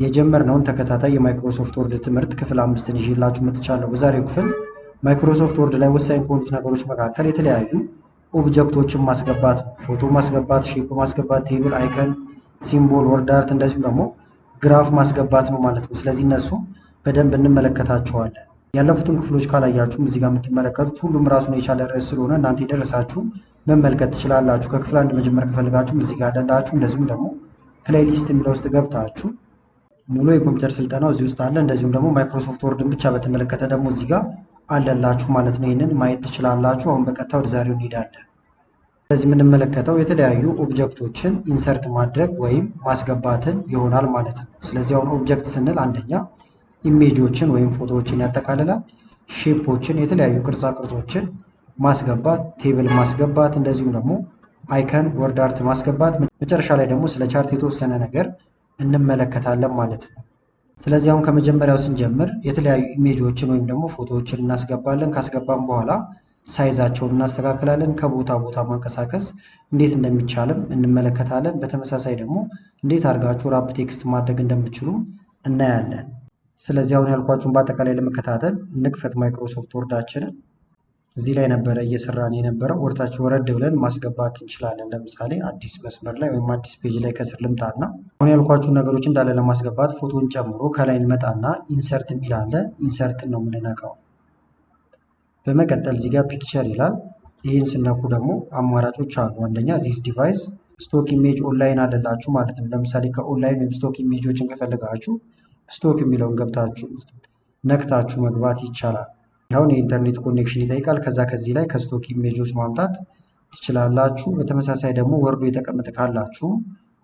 የጀመርነውን ተከታታይ የማይክሮሶፍት ወርድ ትምህርት ክፍል 5ን ይዤላችሁ መጥቻለሁ። በዛሬው ክፍል ማይክሮሶፍት ወርድ ላይ ወሳኝ ከሆኑት ነገሮች መካከል የተለያዩ ኦብጀክቶችን ማስገባት፣ ፎቶ ማስገባት፣ ሼፕ ማስገባት፣ ቴብል፣ አይከን፣ ሲምቦል፣ ወርድ አርት እንደዚሁም ደግሞ ግራፍ ማስገባት ነው ማለት ነው። ስለዚህ እነሱ በደንብ እንመለከታቸዋለን። ያለፉትን ክፍሎች ካላያችሁም እዚህ ጋር የምትመለከቱት ሁሉም ራሱን የቻለ ርዕስ ስለሆነ እናንተ የደረሳችሁ መመልከት ትችላላችሁ። ከክፍል 1 መጀመር ከፈልጋችሁም እዚህ ጋር አለላችሁ። እንደዚሁም ደግሞ ፕሌይሊስት የሚለው ውስጥ ገብታችሁ ሙሉ የኮምፒውተር ስልጠናው እዚህ ውስጥ አለ። እንደዚሁም ደግሞ ማይክሮሶፍት ወርድን ብቻ በተመለከተ ደግሞ እዚህ ጋር አለላችሁ ማለት ነው። ይህንን ማየት ትችላላችሁ። አሁን በቀጥታ ወደ ዛሬው እንሄዳለን። ስለዚህ የምንመለከተው የተለያዩ ኦብጀክቶችን ኢንሰርት ማድረግ ወይም ማስገባትን ይሆናል ማለት ነው። ስለዚህ አሁን ኦብጀክት ስንል አንደኛ ኢሜጆችን ወይም ፎቶዎችን ያጠቃልላል። ሼፖችን፣ የተለያዩ ቅርጻ ቅርጾችን ማስገባት፣ ቴብል ማስገባት፣ እንደዚሁም ደግሞ አይከን፣ ወርድ አርት ማስገባት፣ መጨረሻ ላይ ደግሞ ስለ ቻርት የተወሰነ ነገር እንመለከታለን ማለት ነው። ስለዚህ አሁን ከመጀመሪያው ስንጀምር የተለያዩ ኢሜጆችን ወይም ደግሞ ፎቶዎችን እናስገባለን። ካስገባን በኋላ ሳይዛቸውን እናስተካክላለን። ከቦታ ቦታ ማንቀሳቀስ እንዴት እንደሚቻልም እንመለከታለን። በተመሳሳይ ደግሞ እንዴት አድርጋችሁ ራፕ ቴክስት ማድረግ እንደምትችሉ እናያለን። ስለዚህ አሁን ያልኳችሁን በአጠቃላይ ለመከታተል እንክፈት ማይክሮሶፍት ወርዳችንን። እዚህ ላይ ነበረ እየሰራን የነበረው። ወርታችን ወረድ ብለን ማስገባት እንችላለን። ለምሳሌ አዲስ መስመር ላይ ወይም አዲስ ፔጅ ላይ ከስር ልምጣና አሁን ያልኳችሁን ነገሮች እንዳለ ለማስገባት ፎቶን ጨምሮ ከላይ እንመጣና ኢንሰርት የሚል አለ። ኢንሰርትን ነው የምንነካው። በመቀጠል እዚህ ጋር ፒክቸር ይላል። ይህን ስነኩ ደግሞ አማራጮች አሉ። አንደኛ ዚስ ዲቫይስ ስቶክ ኢሜጅ ኦንላይን አለላችሁ ማለት ነው። ለምሳሌ ከኦንላይን ወይም ስቶክ ኢሜጆችን ከፈለጋችሁ ስቶክ የሚለውን ገብታችሁ ነክታችሁ መግባት ይቻላል። አሁን የኢንተርኔት ኮኔክሽን ይጠይቃል። ከዛ ከዚህ ላይ ከስቶክ ኢሜጆች ማምጣት ትችላላችሁ። በተመሳሳይ ደግሞ ወርዶ የተቀመጠ ካላችሁ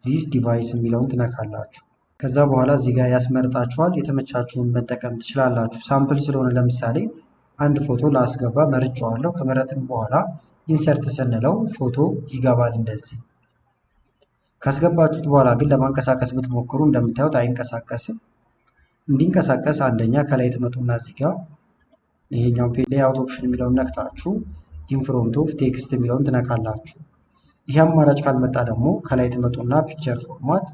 ዚስ ዲቫይስ የሚለውን ትነካላችሁ። ከዛ በኋላ እዚህ ጋር ያስመርጣችኋል። የተመቻችሁን መጠቀም ትችላላችሁ። ሳምፕል ስለሆነ ለምሳሌ አንድ ፎቶ ላስገባ መርጫዋለሁ። ከመረጥን በኋላ ኢንሰርት ስንለው ፎቶ ይገባል እንደዚህ። ካስገባችሁት በኋላ ግን ለማንቀሳቀስ ብትሞክሩ እንደምታዩት አይንቀሳቀስም። እንዲንቀሳቀስ አንደኛ ከላይ ትመጡና እዚህ ጋር ይሄኛው ሌአውት ኦፕሽን የሚለውን ነክታችሁ ኢንፍሮንት ኦፍ ቴክስት የሚለውን ትነካላችሁ። ይህ አማራጭ ካልመጣ ደግሞ ከላይ ትመጡና ፒክቸር ፎርማት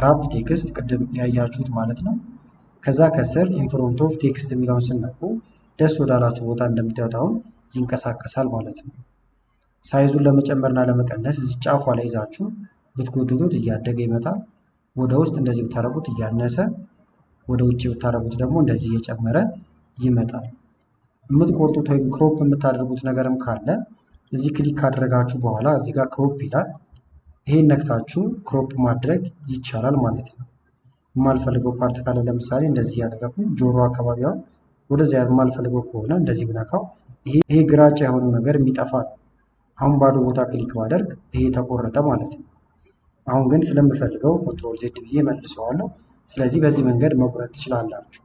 ራፕ ቴክስት ቅድም ያያችሁት ማለት ነው። ከዛ ከስር ኢንፍሮንት ኦፍ ቴክስት የሚለውን ስነኩ ደስ ወዳላችሁ ቦታ እንደምታዩት አሁን ይንቀሳቀሳል ማለት ነው። ሳይዙን ለመጨመርና ለመቀነስ እዚህ ጫፏ ላይ ይዛችሁ ብትጎትቱት እያደገ ይመጣል። ወደ ውስጥ እንደዚህ ብታረጉት እያነሰ፣ ወደ ውጭ ብታረጉት ደግሞ እንደዚህ እየጨመረ ይመጣል። የምትቆርጡት ወይም ክሮፕ የምታደርጉት ነገርም ካለ እዚህ ክሊክ ካደረጋችሁ በኋላ እዚህ ጋር ክሮፕ ይላል። ይሄን ነክታችሁ ክሮፕ ማድረግ ይቻላል ማለት ነው። የማልፈልገው ፓርት ካለ ለምሳሌ እንደዚህ ያደረኩኝ ጆሮ አካባቢውን ወደዚያ የማልፈልገው ከሆነ እንደዚህ ብነካው ይሄ ግራጫ የሆነው ነገር የሚጠፋ ነው። አሁን ባዶ ቦታ ክሊክ ማደርግ ይሄ ተቆረጠ ማለት ነው። አሁን ግን ስለምፈልገው ኮንትሮል ዜድ ብዬ መልሰዋለሁ። ስለዚህ በዚህ መንገድ መቁረጥ ትችላላችሁ።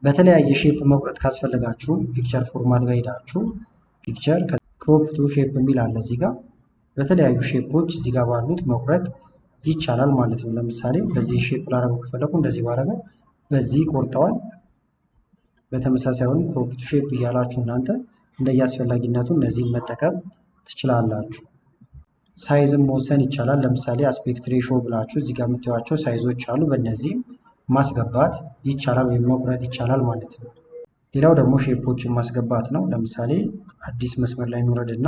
በተለያየ ሼፕ መቁረጥ ካስፈለጋችሁ ፒክቸር ፎርማት ጋር ሄዳችሁ ፒክቸር ክሮፕ ቱ ሼፕ የሚል አለ እዚህ ጋር። በተለያዩ ሼፖች እዚህ ጋር ባሉት መቁረጥ ይቻላል ማለት ነው። ለምሳሌ በዚህ ሼፕ ላደረገው ከፈለኩ እንደዚህ ባደረገው በዚህ ቆርጠዋል። በተመሳሳይ አሁን ክሮፕ ቱ ሼፕ እያላችሁ እናንተ እንደየአስፈላጊነቱ እነዚህን መጠቀም ትችላላችሁ። ሳይዝም መወሰን ይቻላል። ለምሳሌ አስፔክት ሬሾ ብላችሁ እዚህ ጋር የምታዩቸው ሳይዞች አሉ። በእነዚህም ማስገባት ይቻላል ወይም መቁረጥ ይቻላል ማለት ነው። ሌላው ደግሞ ሼፖችን ማስገባት ነው። ለምሳሌ አዲስ መስመር ላይ እንውረድና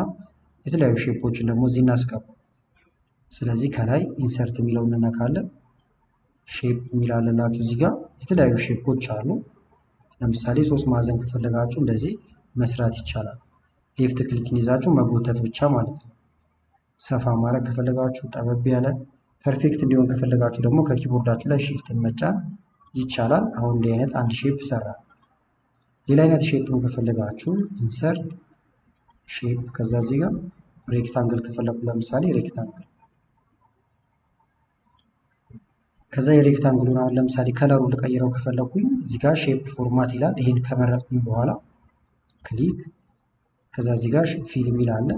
የተለያዩ ሼፖችን ደግሞ እዚህ እናስገባ። ስለዚህ ከላይ ኢንሰርት የሚለው እንነካለን። ሼፕ የሚላለላችሁ እዚህ ጋር የተለያዩ ሼፖች አሉ። ለምሳሌ 3 ማዕዘን ከፈለጋችሁ እንደዚህ መስራት ይቻላል። ሌፍት ክሊክን ይዛችሁ መጎተት ብቻ ማለት ነው። ሰፋ ማድረግ ከፈለጋችሁ ጠበብ ያለ ፐርፌክት እንዲሆን ከፈለጋችሁ ደግሞ ከኪቦርዳችሁ ላይ ሺፍትን መጫን ይቻላል። አሁን እንዲህ አይነት አንድ ሼፕ ይሰራል። ሌላ አይነት ሼፕን ከፈለጋችሁ ኢንሰርት ሼፕ፣ ከዛ እዚህ ጋር ሬክታንግል ከፈለኩ ለምሳሌ ሬክታንግል፣ ከዛ የሬክታንግሉን አሁን ለምሳሌ ከለሩ ልቀይረው ከፈለኩኝ እዚህ ጋር ሼፕ ፎርማት ይላል። ይሄን ከመረጥኩኝ በኋላ ክሊክ፣ ከዛ እዚህ ጋር ፊል የሚል አለ።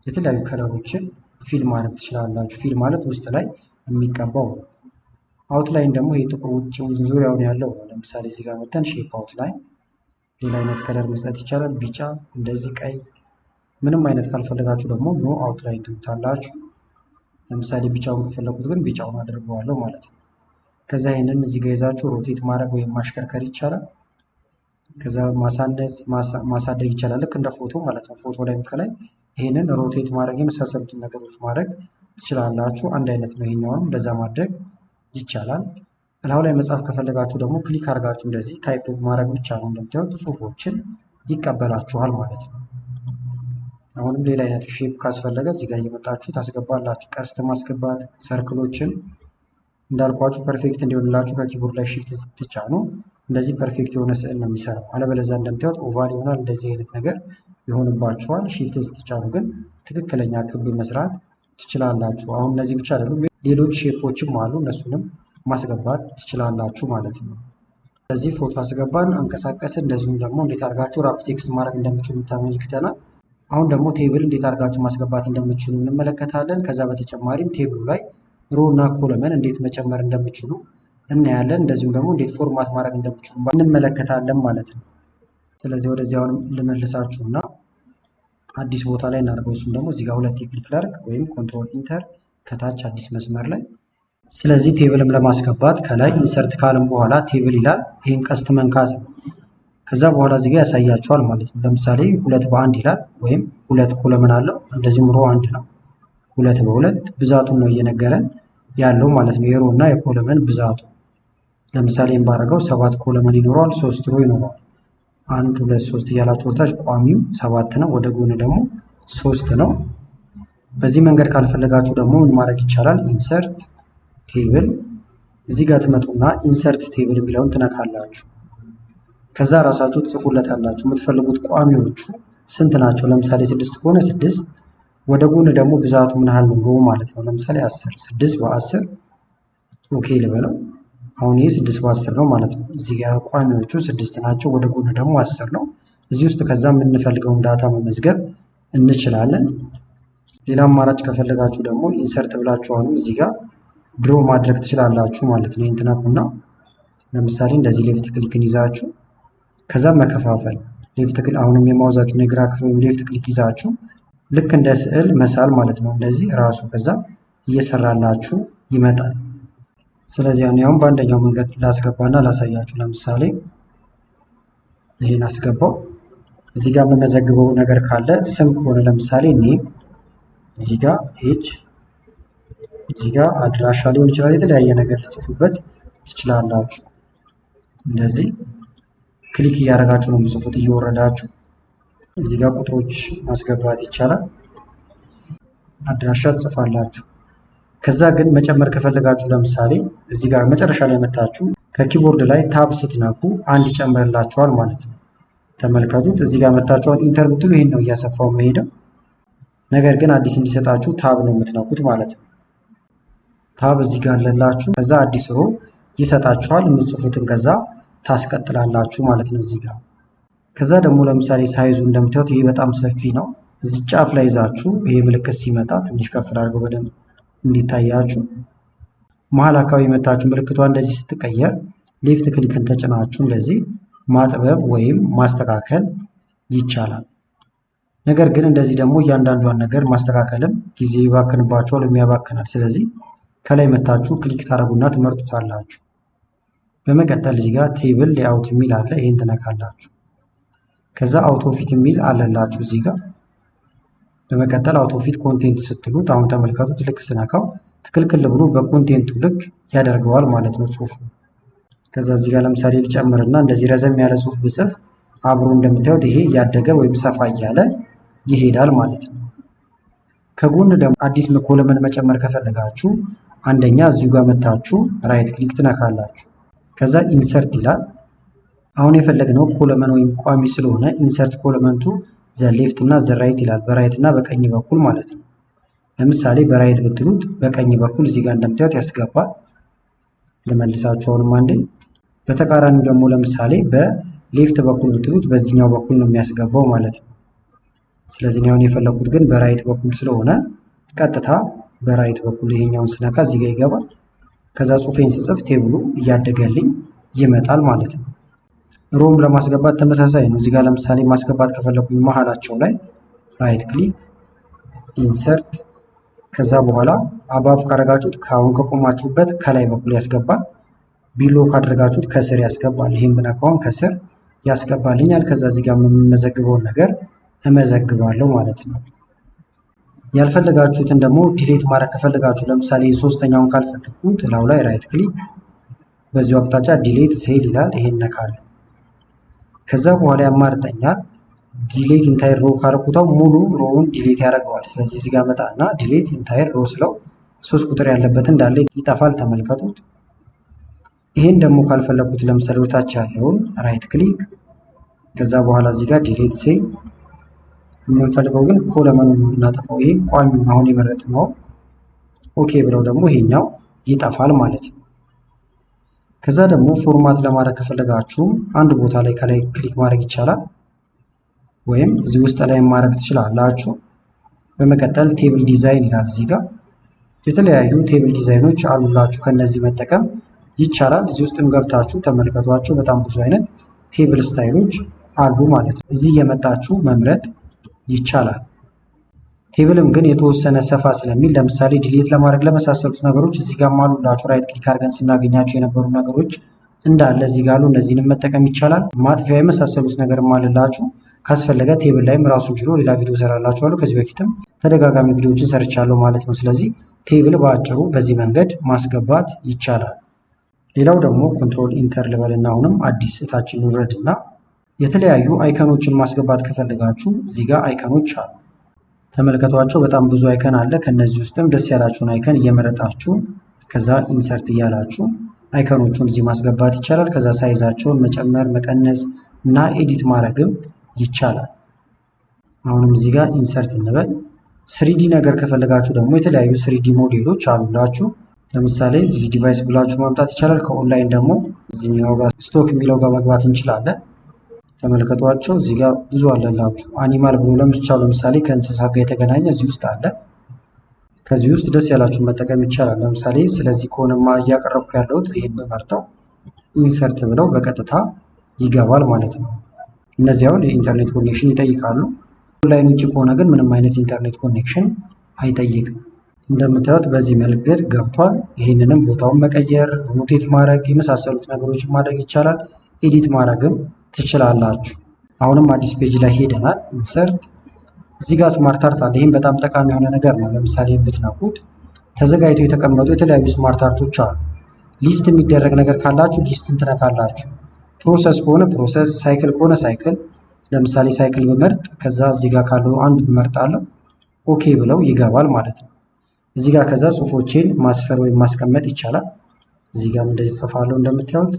የተለያዩ ከለሮችን ፊል ማድረግ ትችላላችሁ። ፊል ማለት ውስጥ ላይ የሚቀባው ነው። አውትላይን ደግሞ ይሄ ጥቁር ውጭ ዙሪያውን ያለው ነው። ለምሳሌ እዚህ ጋር መተን ሼፕ አውትላይን ሌላ አይነት ከለር መስጠት ይቻላል። ቢጫ፣ እንደዚህ ቀይ፣ ምንም አይነት ካልፈለጋችሁ ደግሞ ኖ አውትላይን ትሉታላችሁ። ለምሳሌ ቢጫውን ከፈለኩት ግን ቢጫውን አድርገዋለሁ ማለት ነው። ከዛ ይሄንን እዚህ ጋር ይዛችሁ ሮቴት ማድረግ ወይም ማሽከርከር ይቻላል። ከዛ ማሳነስ ማሳደግ ይቻላል። ልክ እንደ ፎቶ ማለት ነው። ፎቶ ላይም ከላይ ይሄንን ሮቴት ማድረግ የመሳሰሉትን ነገሮች ማድረግ ትችላላችሁ። አንድ አይነት ነው። ይሄኛውንም እንደዛ ማድረግ ይቻላል። እላው ላይ መጻፍ ከፈለጋችሁ ደግሞ ክሊክ አድርጋችሁ እንደዚህ ታይፕ ማድረግ ብቻ ነው። እንደምታዩት ጽሁፎችን ይቀበላችኋል ማለት ነው። አሁንም ሌላ አይነት ሼፕ ካስፈለገ እዚህ ጋር እየመጣችሁ ታስገባላችሁ። ቀስት ማስገባት፣ ሰርክሎችን እንዳልኳችሁ ፐርፌክት እንዲሆንላችሁ ከኪቦርድ ላይ ሺፍት ስትጫኑ እንደዚህ ፐርፌክት የሆነ ስዕል ነው የሚሰራው። አለበለዚያ እንደምታዩት ኦቫል ይሆናል። እንደዚህ አይነት ነገር ይሆንባችኋል። ሺፍት ስትጫኑ ግን ትክክለኛ ክብ መስራት ትችላላችሁ። አሁን እነዚህ ብቻ አይደሉም፣ ሌሎች ሼፖችም አሉ። እነሱንም ማስገባት ትችላላችሁ ማለት ነው። ስለዚህ ፎቶ አስገባን፣ አንቀሳቀስን። እንደዚሁም ደግሞ እንዴት አድርጋችሁ ራፕ ቴክስት ማድረግ እንደምችሉ ተመልክተናል። አሁን ደግሞ ቴብል እንዴት አድርጋችሁ ማስገባት እንደምችሉ እንመለከታለን። ከዛ በተጨማሪም ቴብሉ ላይ ሮ እና ኮለመን እንዴት መጨመር እንደምችሉ እናያለን። እንደዚሁም ደግሞ እንዴት ፎርማት ማድረግ እንደምችሉ እንመለከታለን ማለት ነው። ስለዚህ ወደዚህ አሁንም ልመልሳችሁና አዲስ ቦታ ላይ እናድርገው። እሱም ደግሞ እዚህ ጋር ሁለት ክሊክ ላድርግ ወይም ኮንትሮል ኢንተር ከታች አዲስ መስመር ላይ። ስለዚህ ቴብልም ለማስገባት ከላይ ኢንሰርት ካለም በኋላ ቴብል ይላል። ይህን ቀስት መንካት ነው። ከዛ በኋላ እዚህ ጋር ያሳያችኋል ማለት ነው። ለምሳሌ 2 በ1 ይላል ወይም 2 ኮለመን አለው። እንደዚሁም ሮ 1 ነው። 2 በ2 ብዛቱን ነው እየነገረን ያለው ማለት ነው። የሮ እና የኮለመን ብዛቱ። ለምሳሌ ባረገው 7 ኮለመን ይኖረዋል፣ 3 ሮ ይኖረዋል። 1 2 3 እያላችሁ ወርታች ቋሚው 7 ነው። ወደ ጎን ደግሞ 3 ነው። በዚህ መንገድ ካልፈለጋችሁ ደግሞ ምን ማድረግ ይቻላል? ኢንሰርት ቴብል እዚህ ጋር ትመጡና ኢንሰርት ቴብል የሚለውን ትነካላችሁ። ከዛ ራሳችሁ ትጽፉለታላችሁ የምትፈልጉት ቋሚዎቹ ስንት ናቸው። ለምሳሌ 6 ከሆነ 6፣ ወደ ጎን ደግሞ ብዛቱ ምን ያህል ነው ሮ ማለት ነው። ለምሳሌ 10 6 በ10 ኦኬ ልበለው። አሁን ይሄ 6 በ10 ነው ማለት ነው። እዚህ ጋር ቋሚዎቹ 6 ናቸው፣ ወደ ጎን ደግሞ 10 ነው። እዚህ ውስጥ ከዛ የምንፈልገውን ዳታ መመዝገብ እንችላለን። ሌላ አማራጭ ከፈለጋችሁ ደግሞ ኢንሰርት ብላችሁ አሁንም እዚህ ጋር ድሮ ማድረግ ትችላላችሁ ማለት ነው። እንትናኩና ለምሳሌ እንደዚህ ሌፍት ክሊክን ይዛችሁ ከዛ መከፋፈል ሌፍት ክሊክ አሁንም የማውዛችሁን የግራ ክፍል ወይም ሌፍት ክሊክ ይዛችሁ ልክ እንደ ስዕል መሳል ማለት ነው። እንደዚህ ራሱ ከዛ እየሰራላችሁ ይመጣል። ስለዚህ አሁን በአንደኛው መንገድ ላስገባና ላሳያችሁ። ለምሳሌ ይሄን አስገባው። እዚህ ጋር የምመዘግበው ነገር ካለ ስም ከሆነ ለምሳሌ ኔም፣ እዚህ ጋር ኤጅ፣ እዚህ ጋር አድራሻ ሊሆን ይችላል። የተለያየ ነገር ልጽፉበት ትችላላችሁ። እንደዚህ ክሊክ እያደረጋችሁ ነው የምጽፉት እየወረዳችሁ። እዚህ ጋር ቁጥሮች ማስገባት ይቻላል። አድራሻ ትጽፋላችሁ። ከዛ ግን መጨመር ከፈለጋችሁ ለምሳሌ እዚህ ጋር መጨረሻ ላይ መታችሁ ከኪቦርድ ላይ ታብ ስትነኩ አንድ ይጨምርላችኋል ማለት ነው። ተመልከቱት። እዚህ ጋር መታችኋል ኢንተር ብትሉ ይሄን ነው እያሰፋው የሚሄደው። ነገር ግን አዲስ እንዲሰጣችሁ ታብ ነው የምትነኩት ማለት ነው። ታብ እዚህ ጋር አለላችሁ። ከዛ አዲስ ሮ ይሰጣችኋል። የምትጽፉትን ከዛ ታስቀጥላላችሁ ማለት ነው እዚህ ጋር። ከዛ ደግሞ ለምሳሌ ሳይዙ እንደምታዩት ይሄ በጣም ሰፊ ነው። እዚህ ጫፍ ላይ ይዛችሁ ይሄ ምልክት ሲመጣ ትንሽ ከፍ አድርገው በደንብ እንዲታያችሁ መሀል አካባቢ መታችሁ ምልክቷ እንደዚህ ስትቀየር ሌፍት ክሊክን ተጭናችሁ እንደዚህ ማጥበብ ወይም ማስተካከል ይቻላል። ነገር ግን እንደዚህ ደግሞ እያንዳንዷን ነገር ማስተካከልም ጊዜ ይባክንባችኋል፣ የሚያባክናል። ስለዚህ ከላይ መታችሁ ክሊክ ታደርጉና ትመርጡታላችሁ። በመቀጠል እዚህ ጋር ቴብል ሌአውት የሚል አለ። ይሄን ትነካላችሁ። ከዛ አውቶ ፊት የሚል አለላችሁ እዚህ ጋር። በመቀጠል አውቶ ፊት ኮንቴንት ስትሉት አሁን ተመልከቱት። ልክ ስነካው ትክክል ብሎ በኮንቴንቱ ልክ ያደርገዋል ማለት ነው ጽሁፉ። ከዛ እዚህ ጋር ለምሳሌ ልጨምርና እንደዚህ ረዘም ያለ ጽሁፍ ብጽፍ አብሮ እንደምታዩት ይሄ እያደገ ወይም ሰፋ እያለ ይሄዳል ማለት ነው። ከጎን ደግሞ አዲስ ኮለመን መጨመር ከፈለጋችሁ አንደኛ እዚሁ ጋር መታችሁ ራይት ክሊክ ትነካላችሁ። ከዛ ኢንሰርት ይላል። አሁን የፈለግነው ኮለመን ወይም ቋሚ ስለሆነ ኢንሰርት ኮለመንቱ ዘ ሌፍት እና ዘ ራይት ይላል። በራይት እና በቀኝ በኩል ማለት ነው። ለምሳሌ በራይት ብትሉት በቀኝ በኩል እዚህ ጋር እንደምታዩት ያስገባል። ልመልሳችሁ አሁንም አንዴ። በተቃራኒው ደግሞ ለምሳሌ በሌፍት በኩል ብትሉት በዚህኛው በኩል ነው የሚያስገባው ማለት ነው። ስለዚህ አሁን የፈለኩት ግን በራይት በኩል ስለሆነ ቀጥታ በራይት በኩል ይሄኛውን ስነካ እዚህ ጋር ይገባል። ከዛ ጽሁፌን ስጽፍ ቴብሉ እያደገልኝ ይመጣል ማለት ነው። ሮም ለማስገባት ተመሳሳይ ነው። እዚህ ጋር ለምሳሌ ማስገባት ከፈለኩኝ መሀላቸው ላይ ራይት ክሊክ ኢንሰርት፣ ከዛ በኋላ አባቭ ካረጋችሁት ከአሁን ከቆማችሁበት ከላይ በኩል ያስገባል። ቢሎ ካደረጋችሁት ከስር ያስገባል። ይህም ብነካውም ከስር ያስገባልኛል። ከዛ እዚህ ጋር የምመዘግበውን ነገር እመዘግባለሁ ማለት ነው። ያልፈለጋችሁትን ደግሞ ዲሌት ማድረግ ከፈለጋችሁ ለምሳሌ ሶስተኛውን ካልፈለግኩት እላው ላይ ራይት ክሊክ በዚሁ አቅጣጫ ዲሌት ሴል ይላል። ይሄን ነካለሁ። ከዛ በኋላ ያማርጠኛል። ዲሌት ኢንታይር ሮ ካረኩታው ሙሉ ሮውን ዲሌት ያደርገዋል። ስለዚህ እዚህ ጋር መጣና ዲሌት ኢንታይር ሮ ስለው 3 ቁጥር ያለበት እንዳለ ይጠፋል። ተመልከቱት። ይሄን ደግሞ ካልፈለኩት ለምሳሌ ወታች ያለውን ራይት ክሊክ ከዛ በኋላ እዚህ ጋር ዲሌት ሴል የምንፈልገው ግን ኮለመኑን ነው የምናጠፋው። ይሄ ቋሚውን አሁን የመረጥነው ኦኬ ብለው ደግሞ ይሄኛው ይጠፋል ማለት ነው። ከዛ ደግሞ ፎርማት ለማድረግ ከፈለጋችሁ አንድ ቦታ ላይ ከላይ ክሊክ ማድረግ ይቻላል፣ ወይም እዚህ ውስጥ ላይ ማድረግ ትችላላችሁ። በመቀጠል ቴብል ዲዛይን ይላል። እዚህ ጋር የተለያዩ ቴብል ዲዛይኖች አሉላችሁ። ከነዚህ መጠቀም ይቻላል። እዚህ ውስጥም ገብታችሁ ተመልከቷቸው። በጣም ብዙ አይነት ቴብል ስታይሎች አሉ ማለት ነው። እዚህ የመጣችሁ መምረጥ ይቻላል። ቴብልም ግን የተወሰነ ሰፋ ስለሚል ለምሳሌ ዲሌት ለማድረግ ለመሳሰሉት ነገሮች እዚህ ጋር አሉላችሁ። ራይት ክሊክ አድርገን ስናገኛቸው የነበሩ ነገሮች እንዳለ እዚህ ጋር አሉ። እነዚህንም መጠቀም ይቻላል። ማጥፊያ የመሳሰሉት ነገር አለላችሁ። ካስፈለገ ቴብል ላይም ራሱን ችሎ ሌላ ቪዲዮ ሰራላችኋለሁ። ከዚህ በፊትም ተደጋጋሚ ቪዲዮዎችን ሰርቻለሁ ማለት ነው። ስለዚህ ቴብል በአጭሩ በዚህ መንገድ ማስገባት ይቻላል። ሌላው ደግሞ ኮንትሮል ኢንተር ልበልና አሁንም አዲስ እታችን ውረድና የተለያዩ አይከኖችን ማስገባት ከፈለጋችሁ እዚህ ጋር አይከኖች አሉ። ተመልከቷቸው። በጣም ብዙ አይከን አለ። ከነዚህ ውስጥም ደስ ያላችሁን አይከን እየመረጣችሁ ከዛ ኢንሰርት እያላችሁ አይከኖቹን እዚህ ማስገባት ይቻላል። ከዛ ሳይዛቸውን መጨመር፣ መቀነስ እና ኤዲት ማድረግም ይቻላል። አሁንም እዚህ ጋር ኢንሰርት እንበል። ስሪዲ ነገር ከፈለጋችሁ ደግሞ የተለያዩ ስሪዲ ሞዴሎች አሉላችሁ። ለምሳሌ እዚህ ዲቫይስ ብላችሁ ማምጣት ይቻላል። ከኦንላይን ደግሞ እዚህኛው ጋር ስቶክ የሚለው ጋር መግባት እንችላለን። ተመልከቷቸው። እዚህ ጋር ብዙ አለላችሁ። አኒማል ብሎ ለምቻው ለምሳሌ ከእንስሳት ጋር የተገናኘ እዚህ ውስጥ አለ። ከዚህ ውስጥ ደስ ያላችሁን መጠቀም ይቻላል። ለምሳሌ ስለዚህ ከሆነማ እያቀረብኩ ያለሁት ይሄን በመርጠው ኢንሰርት ብለው በቀጥታ ይገባል ማለት ነው። እነዚያውን የኢንተርኔት ኮኔክሽን ይጠይቃሉ። ኦንላይን ውጭ ከሆነ ግን ምንም አይነት ኢንተርኔት ኮኔክሽን አይጠይቅም። እንደምታዩት በዚህ መንገድ ገብቷል። ይህንንም ቦታውን መቀየር፣ ሮቴት ማድረግ የመሳሰሉት ነገሮችን ማድረግ ይቻላል። ኤዲት ማድረግም ትችላላችሁ። አሁንም አዲስ ፔጅ ላይ ሄደናል። ኢንሰርት እዚህ ጋር ስማርት አርት አለ። ይህም በጣም ጠቃሚ የሆነ ነገር ነው። ለምሳሌ ብትነኩት ተዘጋጅተው የተቀመጡ የተለያዩ ስማርት አርቶች አሉ። ሊስት የሚደረግ ነገር ካላችሁ ሊስትን ትነካላችሁ። ፕሮሰስ ከሆነ ፕሮሰስ፣ ሳይክል ከሆነ ሳይክል። ለምሳሌ ሳይክል ብመርጥ ከዛ እዚህ ጋር ካለው አንዱ ብመርጣለሁ ኦኬ ብለው ይገባል ማለት ነው። እዚህ ጋር ከዛ ጽሁፎቼን ማስፈር ወይም ማስቀመጥ ይቻላል። እዚህ ጋር እንደዚህ ጽፋለሁ እንደምታዩት።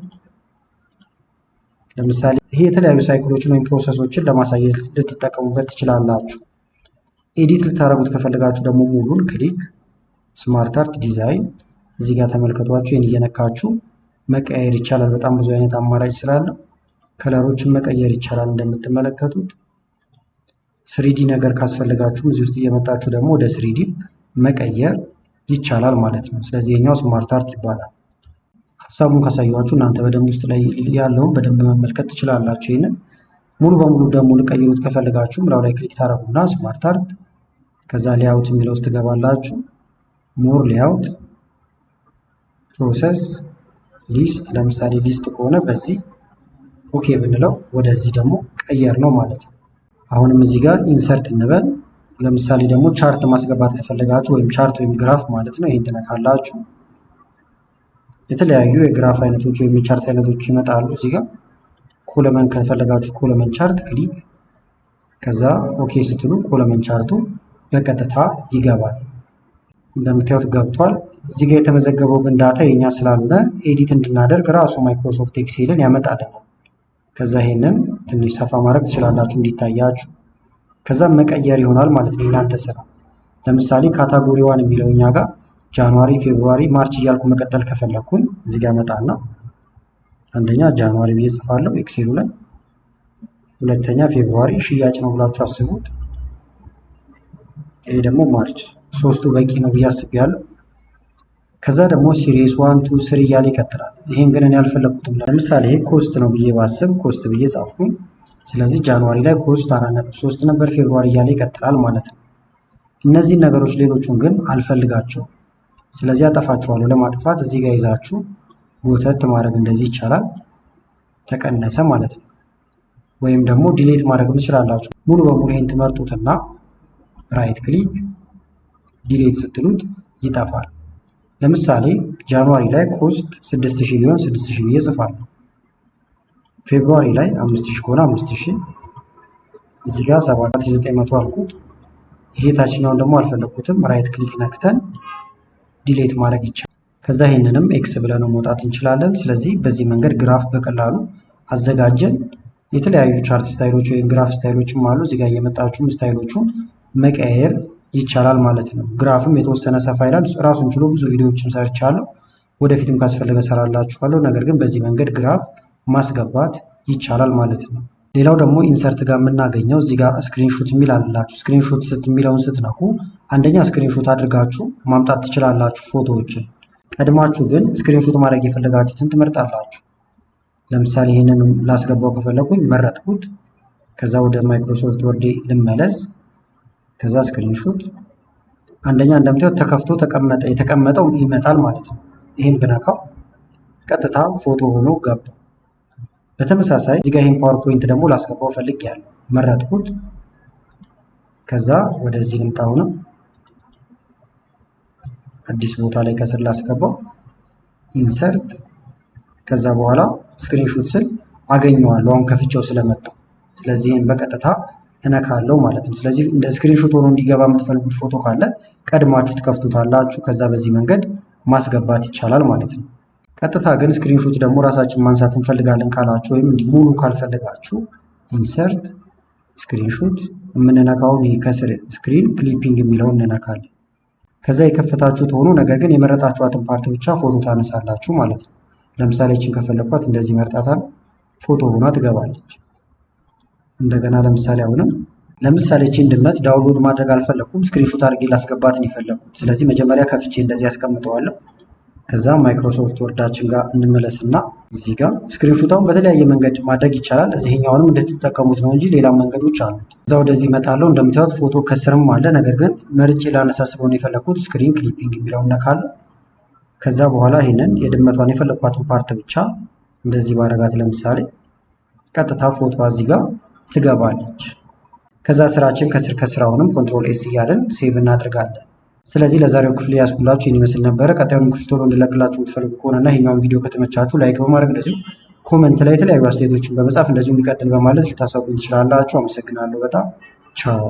ለምሳሌ ይሄ የተለያዩ ሳይክሎችን ወይም ፕሮሰሶችን ለማሳየት ልትጠቀሙበት ትችላላችሁ። ኤዲት ልታረጉት ከፈለጋችሁ ደግሞ ሙሉን ክሊክ ስማርት አርት ዲዛይን እዚህ ጋር ተመልከቷችሁ። ይህን እየነካችሁ መቀየር ይቻላል። በጣም ብዙ አይነት አማራጭ ስላለው ከለሮችን መቀየር ይቻላል። እንደምትመለከቱት ስሪዲ ነገር ካስፈልጋችሁም እዚህ ውስጥ እየመጣችሁ ደግሞ ወደ ስሪዲ መቀየር ይቻላል ማለት ነው። ስለዚህ የኛው ስማርት አርት ይባላል። ሀሳቡን ካሳያችሁ እናንተ በደንብ ውስጥ ላይ ያለውን በደንብ መመልከት ትችላላችሁ። ይህንን ሙሉ በሙሉ ደግሞ ልቀይሩት ከፈለጋችሁም ላው ላይ ክሊክ ታደርጉና ስማርት አርት ከዛ ሌአውት የሚለው ውስጥ ትገባላችሁ። ሞር ሌአውት፣ ፕሮሰስ፣ ሊስት። ለምሳሌ ሊስት ከሆነ በዚህ ኦኬ ብንለው ወደዚህ ደግሞ ቀየር ነው ማለት ነው። አሁንም እዚህ ጋር ኢንሰርት እንበል። ለምሳሌ ደግሞ ቻርት ማስገባት ከፈለጋችሁ ወይም ቻርት ወይም ግራፍ ማለት ነው። ይሄን ትነካላችሁ። የተለያዩ የግራፍ አይነቶች ወይም የቻርት አይነቶች ይመጣሉ። እዚህ ጋር ኮለመን ከፈለጋችሁ ኮለመን ቻርት ክሊክ ከዛ ኦኬ ስትሉ ኮለመን ቻርቱ በቀጥታ ይገባል። እንደምታዩት ገብቷል። እዚህ ጋር የተመዘገበው ግን ዳታ የኛ ስላልሆነ ኤዲት እንድናደርግ ራሱ ማይክሮሶፍት ኤክሴልን ያመጣልናል። ከዛ ይሄንን ትንሽ ሰፋ ማድረግ ትችላላችሁ እንዲታያችሁ። ከዛ መቀየር ይሆናል ማለት ነው የእናንተ ስራ። ለምሳሌ ካታጎሪ ዋን የሚለው እኛ ጋር ጃንዋሪ፣ ፌብሩዋሪ፣ ማርች እያልኩ መቀጠል ከፈለኩኝ እዚህ ጋር መጣና አንደኛ ጃንዋሪ ብዬ ጽፋለሁ ኤክሴሉ ላይ። ሁለተኛ ፌብሩዋሪ ሽያጭ ነው ብላችሁ አስቡት። ይሄ ደግሞ ማርች። ሶስቱ በቂ ነው ብዬ አስቤያለሁ። ከዛ ደግሞ ሲሪየስ 1 2 3 እያለ ይቀጥላል። ይሄን ግን እኔ አልፈለኩትም። ለምሳሌ ይሄ ኮስት ነው ብዬ ባስብ ኮስት ብዬ ጻፍኩኝ። ስለዚህ ጃንዋሪ ላይ ኮስት 4.3 ነበር፣ ፌብሩዋሪ እያለ ይቀጥላል ማለት ነው። እነዚህን ነገሮች ሌሎቹን ግን አልፈልጋቸውም። ስለዚህ አጠፋቸዋለሁ። ለማጥፋት እዚህ ጋር ይዛችሁ ጎተት ማድረግ እንደዚህ ይቻላል። ተቀነሰ ማለት ነው። ወይም ደግሞ ዲሌት ማድረግ ትችላላችሁ። ሙሉ በሙሉ ይህን ትመርጡትና ራይት ክሊክ ዲሌት ስትሉት ይጠፋል። ለምሳሌ ጃንዋሪ ላይ ኮስት 6000 ቢሆን 6000 ብዬ ጽፋለሁ። ፌብሩዋሪ ላይ 5000 ከሆነ 5000፣ እዚህ ጋር 7900 አልኩት። ይሄ ታችኛውን ደግሞ አልፈለኩትም። ራይት ክሊክ ነክተን ዲሌት ማድረግ ይቻላል። ከዛ ይህንንም ኤክስ ብለን መውጣት እንችላለን። ስለዚህ በዚህ መንገድ ግራፍ በቀላሉ አዘጋጀን። የተለያዩ ቻርት ስታይሎች ወይም ግራፍ ስታይሎችም አሉ። እዚህ ጋር እየመጣችሁም ስታይሎቹን መቀየር ይቻላል ማለት ነው። ግራፍም የተወሰነ ሰፋ ይላል። ራሱን ችሎ ብዙ ቪዲዮዎችም ሰርቻለሁ። ወደፊትም ካስፈለገ ሰራላችኋለሁ። ነገር ግን በዚህ መንገድ ግራፍ ማስገባት ይቻላል ማለት ነው። ሌላው ደግሞ ኢንሰርት ጋር የምናገኘው እዚህ ጋር ስክሪንሾት የሚል አላችሁ። ስክሪንሾት የሚለውን ስትነኩ አንደኛ ስክሪንሾት አድርጋችሁ ማምጣት ትችላላችሁ ፎቶዎችን። ቀድማችሁ ግን ስክሪንሾት ማድረግ የፈለጋችሁትን ትመርጣላችሁ። ለምሳሌ ይህንን ላስገባው ከፈለኩኝ መረጥኩት። ከዛ ወደ ማይክሮሶፍት ወርድ ልመለስ። ከዛ ስክሪንሾት አንደኛ እንደምታዩት ተከፍቶ የተቀመጠው ይመጣል ማለት ነው። ይህን ብነካው ቀጥታ ፎቶ ሆኖ ገባ። በተመሳሳይ እዚህ ጋር ይህን ፓወርፖይንት ደግሞ ላስገባው ፈልጌያለሁ። መረጥኩት። ከዛ ወደዚህ ልምጣውና አዲስ ቦታ ላይ ከስር ላስገባው ኢንሰርት። ከዛ በኋላ ስክሪንሾት ስል አገኘዋለሁ አሁን ከፍቼው ስለመጣ። ስለዚህ ይህን በቀጥታ እነካለሁ ማለት ነው። ስለዚህ እንደ ስክሪንሾት ሆኖ እንዲገባ የምትፈልጉት ፎቶ ካለ ቀድማችሁ ትከፍቱታላችሁ። ከዛ በዚህ መንገድ ማስገባት ይቻላል ማለት ነው። ቀጥታ ግን ስክሪንሾት ደግሞ ራሳችን ማንሳት እንፈልጋለን ካላችሁ ወይም እንዲህ ሙሉ ካልፈለጋችሁ ኢንሰርት ስክሪንሾት የምንነካውን ከስር ስክሪን ክሊፒንግ የሚለውን እንነካለን። ከዛ የከፈታችሁት ሆኖ ነገር ግን የመረጣችኋትን ፓርት ብቻ ፎቶ ታነሳላችሁ ማለት ነው። ለምሳሌ እችን ከፈለኳት እንደዚህ መርጣታል፣ ፎቶ ሆና ትገባለች። እንደገና ለምሳሌ አሁንም እችን ድመት ዳውንሎድ ማድረግ አልፈለኩም፣ ስክሪንሾት አድርጌ ላስገባት ነው የፈለኩት። ስለዚህ መጀመሪያ ከፍቼ እንደዚህ ያስቀምጠዋለሁ። ከዛ ማይክሮሶፍት ወርዳችን ጋር እንመለስና እዚህ ጋር ስክሪንሾታውን በተለያየ መንገድ ማድረግ ይቻላል። እዚህኛውንም እንድትጠቀሙት ነው እንጂ ሌላ መንገዶች አሉት። እዛ ወደዚህ እመጣለሁ። እንደምታዩት ፎቶ ከስርም አለ። ነገር ግን መርጬ ላነሳ ስለሆነ የፈለኩት ስክሪን ክሊፒንግ የሚለውን ነካለሁ። ከዛ በኋላ ይህንን የድመቷን የፈለኳትን ፓርት ብቻ እንደዚህ ባረጋት ለምሳሌ ቀጥታ ፎቶ እዚህ ጋር ትገባለች። ከዛ ስራችን ከስር አሁንም ኮንትሮል ኤስ እያለን ሴቭ እናደርጋለን። ስለዚህ ለዛሬው ክፍል ያስኩላችሁ ይህን ይመስል ነበረ። ቀጣዩን ክፍል ቶሎ እንድለቅላችሁ የምትፈልጉ ከሆነና ይሄኛውን ቪዲዮ ከተመቻችሁ ላይክ በማድረግ እንደዚሁ ኮመንት ላይ የተለያዩ አስተያየቶችን በመጻፍ እንደዚሁ የሚቀጥል በማለት ልታሳውቁኝ ትችላላችሁ። አመሰግናለሁ በጣም ቻው።